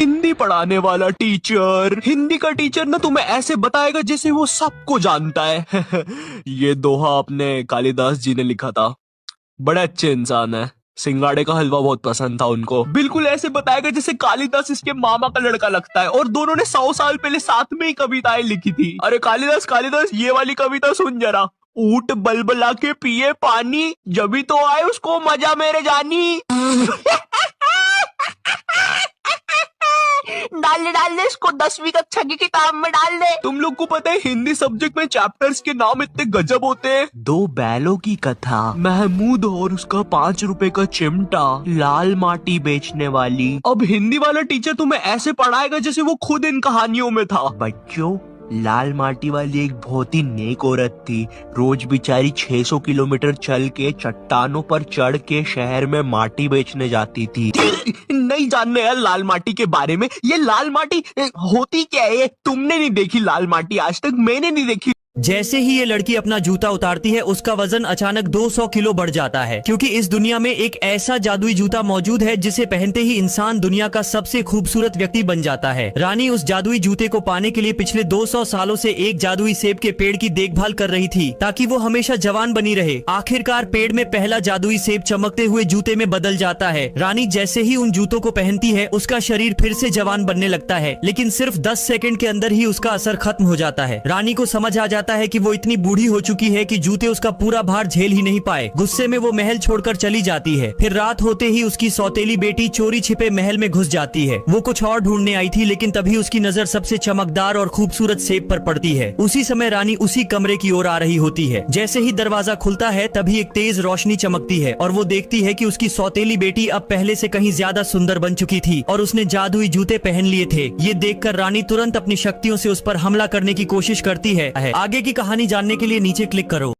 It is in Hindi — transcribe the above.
हिंदी पढ़ाने वाला टीचर। हिंदी का टीचर ना तुम्हें ऐसे बताएगा जैसे वो सबको जानता है। ये दोहा अपने कालिदास जी ने लिखा था। बड़े अच्छे इंसान है। सिंगाड़े का हलवा बहुत पसंद था उनको। बिल्कुल ऐसे बताएगा जैसे कालिदास इसके मामा का लड़का लगता है और दोनों ने 100 साल पहले साथ में ही कविताएं लिखी थी। अरे कालिदास कालिदास ये वाली कविता सुन जरा। ऊंट बलबला के पिए पानी, जभी तो आए उसको मजा मेरे जानी। डाल दे इसको 10वीं कक्षा की किताब में डाल दे। तुम लोग को पता है हिंदी सब्जेक्ट में चैप्टर्स के नाम इतने गजब होते हैं। 2 बैलों की कथा, महमूद और उसका 5 रुपए का चिमटा, लाल माटी बेचने वाली। अब हिंदी वाला टीचर तुम्हें ऐसे पढ़ाएगा जैसे वो खुद इन कहानियों में था। बच्चों, लाल माटी वाली एक बहुत ही नेक औरत थी। रोज बेचारी 600 किलोमीटर चल के चट्टानों पर चढ़ के शहर में माटी बेचने जाती थी। नहीं जानने यार लाल माटी के बारे में। ये लाल माटी होती क्या है? तुमने नहीं देखी लाल माटी आज तक? मैंने नहीं देखी। जैसे ही ये लड़की अपना जूता उतारती है उसका वजन अचानक 200 किलो बढ़ जाता है, क्योंकि इस दुनिया में एक ऐसा जादुई जूता मौजूद है जिसे पहनते ही इंसान दुनिया का सबसे खूबसूरत व्यक्ति बन जाता है। रानी उस जादुई जूते को पाने के लिए पिछले 200 सालों से एक जादुई सेब के पेड़ की देखभाल कर रही थी ताकि वो हमेशा जवान बनी रहे। आखिरकार पेड़ में पहला जादुई सेब चमकते हुए जूते में बदल जाता है। रानी जैसे ही उन जूतों को पहनती है उसका शरीर फिर से जवान बनने लगता है, लेकिन सिर्फ 10 सेकंड के अंदर ही उसका असर खत्म हो जाता है। रानी को समझ आ जाता है कि वो इतनी बूढ़ी हो चुकी है कि जूते उसका पूरा भार झेल ही नहीं पाए। गुस्से में वो महल छोड़कर चली जाती है। फिर रात होते ही उसकी सौतेली बेटी चोरी छिपे महल में घुस जाती है। वो कुछ और ढूंढने आई थी, लेकिन तभी उसकी नजर सबसे चमकदार और खूबसूरत सेब पर पड़ती है। उसी समय रानी उसी कमरे की ओर आ रही होती है। जैसे ही दरवाजा खुलता है तभी एक तेज रोशनी चमकती है और वो देखती है कि उसकी सौतेली बेटी अब पहले से कहीं ज्यादा सुंदर बन चुकी थी और उसने जादुई जूते पहन लिए थे। ये देखकर रानी तुरंत अपनी शक्तियों से उस पर हमला करने की कोशिश करती है। आगे की कहानी जानने के लिए नीचे क्लिक करो।